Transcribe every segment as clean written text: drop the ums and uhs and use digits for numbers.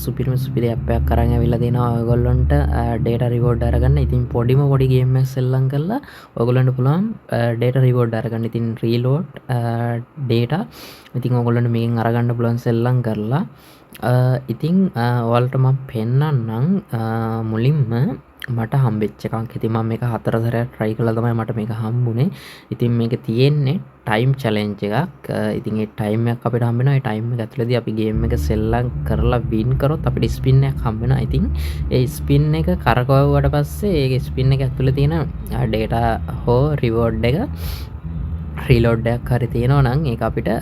සුපිරි ඇප් එකක් අරන් ඇවිල්ලා දෙනවා ඔයගොල්ලන්ට data reward අරගන්න. ඉතින් පොඩි ගේම් එකක් සෙල්ලම් කරලා ඔයගොල්ලන්ට පුළුවන් data reward අරගන්න. ඉතින් reload data ඉතින් ඔයගොල්ලන්ට මේකෙන් අරගන්න පුළුවන් සෙල්ලම් කරලා. ඉතින් ඔයාලට මම පෙන්නන්නම් මුලින්ම මට හම්බෙච්ච එකක්. ඉතින් මම මේක 4 සැරයක් try කළා තමයි මට මේක හම්බුනේ. ඉතින් මේක තියෙන්නේ time challenge එකක්. ඉතින් ඒ time එක අපිට හම්බ වෙනවා. ඒ time එක ඇතුළතදී අපි game එක සෙල්ලම් කරලා win කරොත් අපිට spin එකක් හම්බ වෙනවා. ඉතින් ඒ spin එක කරකවුවට පස්සේ ඒ spin එක ඇතුළේ තියෙන data හෝ reward එක reload එකක් හරි තියෙනවා නම් ඒක අපිට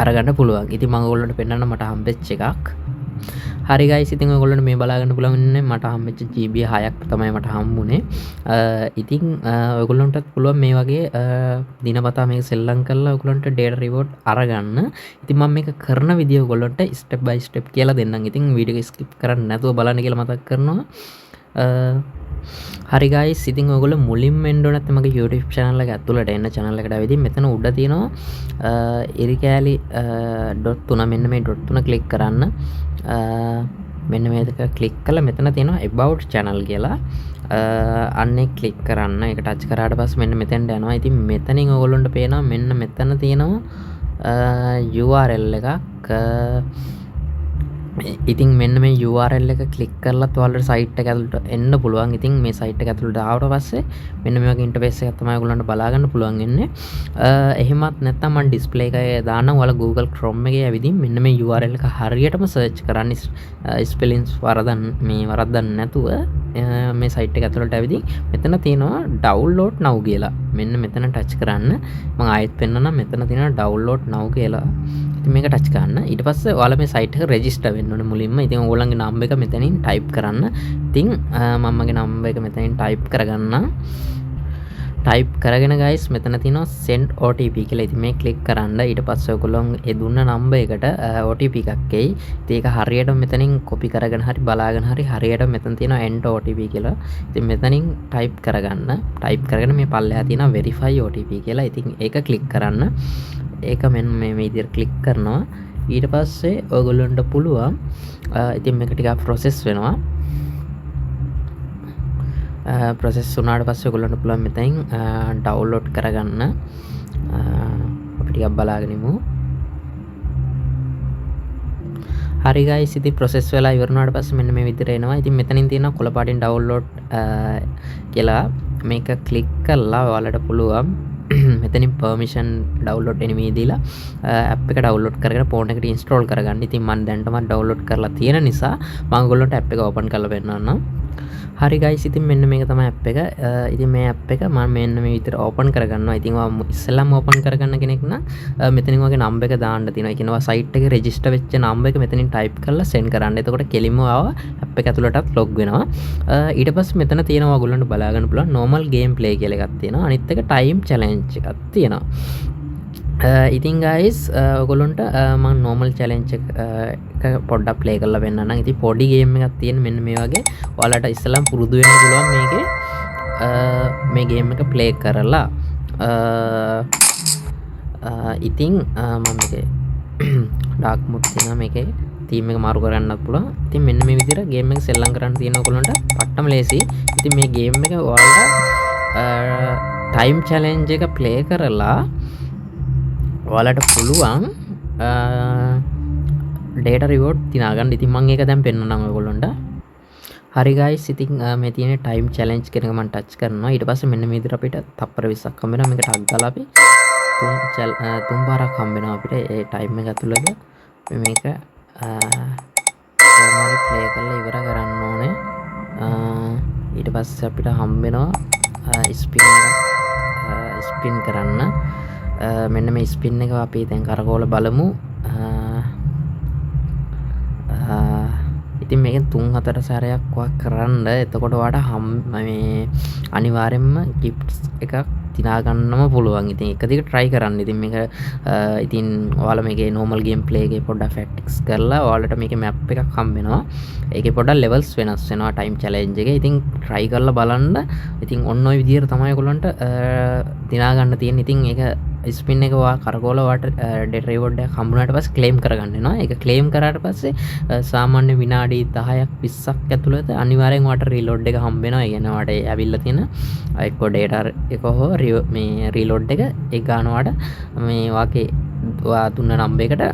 අරගන්න පුළුවන්. ඉතින් මම ඔයගොල්ලන්ට පෙන්නන්න මට හම්බෙච්ච එකක්. හරි guys, ඉතින් ඔයගොල්ලන්ට මේ බලාගන්න පුළුවන් ඉන්නේ මට හම්බෙච්ච GB 6ක් තමයි මට හම්බුනේ. ඉතින් ඔයගොල්ලන්ටත් පුළුවන් මේ වගේ දිනපතා මේක සෙල්ලම් කරලා ඔයගොල්ලන්ට data reward අරගන්න. ඉතින් මම මේක කරන විදිය ඔයගොල්ලන්ට step by step කියලා දෙන්නම්. ඉතින් වීඩියෝ එක skip කරන්න නැතුව බලන්න කියලා මතක් කරනවා. හරි guys, ඉතින් ඔයගොල්ලෝ මුලින්ම එන්න ඕන නැත්නම් මගේ YouTube channel එක ඇතුළට එන්න channel එකට ඇවිදින් මෙතන උඩ තියෙනවා ඉරිකෑලි .3 මෙන්න මේ .3 click කරන්න. මෙන්න මේක click කළා මෙතන තියෙනවා about channel කියලා. අන්නේ click කරන්න. ඒක touch කරාට පස්සේ මෙන්න මෙතෙන්ට යනවා. ඉතින් මෙතනින් ඔයගොල්ලන්ට පේනවා මෙන්න මෙතන තියෙනවා URL එකක්. ඉතින් මෙන්න මේ URL එක ක්ලික් කරලා ඔයාලට site එක ඇතුළට එන්න පුළුවන්. ඉතින් මේ site එක ඇතුළට ආවට පස්සේ මෙන්න මේ වගේ interface එකක් තමයි ඔයගොල්ලන්ට බලා ගන්න පුළුවන් වෙන්නේ. එහෙමත් නැත්නම් මම display එකේ දාන්නම්. ඔයාලා Google Chrome එකේ ඇවිදින් මෙන්න මේ URL එක හරියටම search කරන්න spellings වරද්දන්න නැතුව මේ site එක ඇතුළට ඇවිදින් මෙතන තියෙනවා download now කියලා. මෙන්න මෙතන touch කරන්න. මම ආයෙත් පෙන්නන්නම්. මෙතන තියෙනවා download now කියලා. ඉතින් මේක touch කරන්න. ඊට පස්සේ ඔයාලා මේ site එක register වෙන්න ඕනේ මුලින්ම. ඉතින් ඕගොල්ලන්ගේ නම්බර් එක මෙතනින් type කරන්න. ඉතින් මම මගේ නම්බර් එක මෙතනින් type කරගන්න. type කරගෙන guys මෙතන තියෙනවා send OTP කියලා. ඉතින් මේ click කරන්න. ඊට පස්සේ ඔයගොල්ලෝ ඒ දුන්න නම්බර් එකට OTP එකක් එයි. ඉතින් ඒක හරියට මෙතනින් copy කරගෙන හරි බලාගෙන හරි හරියට මෙතන තියෙනවා enter OTP කියලා. ඉතින් මෙතනින් type කරගන්න. type කරගෙන මේ පල්ලෙහා තියෙනවා verify OTP කියලා. ඉතින් ඒක click කරන්න. ඒක මෙන්න මේ විදිහට click කරනවා. ඊට පස්සේ ඔයගොල්ලන්ට පුළුවන් ඉතින් මේක ටිකක් process වෙනවා. process වුණාට පස්සේ ඔයගොල්ලන්ට පුළුවන් මෙතනින් download කරගන්න. අපි ටිකක් බලාගෙන ඉමු. හරි guys, ඉතින් process වෙලා ඉවර වුණාට පස්සේ මෙන්න මේ විදිහට එනවා. ඉතින් මෙතනින් තියෙනවා කොළ පාටින් download කියලා. මේක click කරලා ඔයාලට පුළුවන් මෙතනින් permission download enemy දීලා app එක download කරගෙන phone එකට install කරගන්න. ඉතින් මම දැන්ටම download කරලා තියෙන නිසා මම ඔයගොල්ලන්ට app එක open කරලා පෙන්නන්නම්. හරි guys, ඉතින් මෙන්න මේක තමයි app එක. ඉතින් මේ app එක මම මෙන්න මේ විදිහට open කරගන්නවා. ඉතින් ඔයා ඉස්සෙල්ලාම open කරගන්න කෙනෙක් නම් මෙතනින් වගේ number එක දාන්න තියෙනවා. ඒ කියන්නේ site එකේ register වෙච්ච number එක මෙතනින් type කරලා send කරන්න. එතකොට කෙලින්ම ආව app එක ඇතුළටත් log වෙනවා. ඊට පස්සේ මෙතන තියෙනවා ඔයගොල්ලන්ට බලා ගන්න පුළුවන් normal game play කියලා එකක් තියෙනවා. අනිත් එක time challenge එකක් තියෙනවා. ඉතින් guys ඔයගොල්ලන්ට මම normal challenge එක පොඩ්ඩක් play කරලා පෙන්නන්නම්. ඉතින් පොඩි game එකක් තියෙන මෙන්න මේ වගේ. ඔයාලට ඉස්සෙල්ලාම පුරුදු වෙන්න පුළුවන් මේකේ මේ game එක play කරලා. ඉතින් මම මේකේ dark mode තියෙනවා මේකේ. theme එක මාරු කරන්නත් පුළුවන්. ඉතින් මෙන්න මේ විදිහට game එක සෙල්ලම් කරන්න තියෙන ඔයගොල්ලන්ට පට්ටම ලේසි. ඉතින් මේ game එක ඔයාලට time challenge එක play කරලා ඔයාලට පුළුවන් data reward තිනා ගන්න. ඉතින් මම ඒක දැන් පෙන්නන්නම් ඔයගොල්ලන්ට. හරි guys, ඉතින් මේ තියෙන time challenge කියන එක මම touch කරනවා. ඊට පස්සේ මෙන්න මේ විදිහට අපිට තප්පර 20ක් හම්බ වෙනවා. මේක ටක් ගාලා අපි තුන් පාරක් හම්බ වෙනවා අපිට ඒ time එක ඇතුළත. මේක කොහොමද play කරලා ඉවර කරන්න ඕනේ. ඊට පස්සේ අපිට හම්බ වෙනවා spin කරන්න. මෙන්න මේ ස්පින් එක අපි දැන් කරකවල බලමු. ඉතින් මේකෙන් 3-4 සැරයක් වක් කරන්න. එතකොට ඔයාලට මේ අනිවාර්යෙන්ම ගිෆ්ට්ස් එකක් තිනා ගන්නම පුළුවන්. ඉතින් එක දිගට try කරන්න. ඉතින් මේක ඉතින් ඔයාලා මේකේ normal game play එකේ පොඩ්ඩක් practice කරලා ඔයාලට මේකේ map එකක් හම්බ වෙනවා. ඒකේ පොඩ්ඩක් levels වෙනස් වෙනවා time challenge එකේ. ඉතින් try කරලා බලන්න. ඉතින් ඔන්න ඔය විදිහට තමයි ඔයගොල්ලන්ට තිනා ගන්න තියෙන්නේ. ඉතින් ඒක ස්පින් එක කරගෝලවට ඩෙට රිවෝඩ් එකක් හම්බුනාට පස්සේ ක්ලේම් කරගන්න වෙනවා. ඒක ක්ලේම් කරාට පස්සේ සාමාන්‍ය විනාඩි 10ක් 20ක් ඇතුළත අනිවාර්යෙන් වට රීලෝඩ් එක හම්බ වෙනවා. ඒ කියන්නේ වට ඇවිල්ලා තියෙන එක්ක ඩේටා එක හෝ මේ රීලෝඩ් එක ඒ ගන්නවට මේ වාගේ දුන්න නම්බර් එකට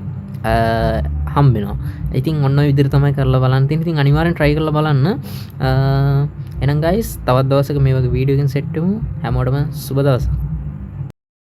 හම්බෙනවා. ඉතින් ඔන්න ඔය විදිහට තමයි කරලා බලන්න තියෙන්නේ. ඉතින් අනිවාර්යෙන් try කරලා බලන්න. එහෙනම් guys තවත් දවසක මේ වගේ වීඩියෝ එකකින් සෙට් වෙමු. හැමෝටම සුබ දවසක්.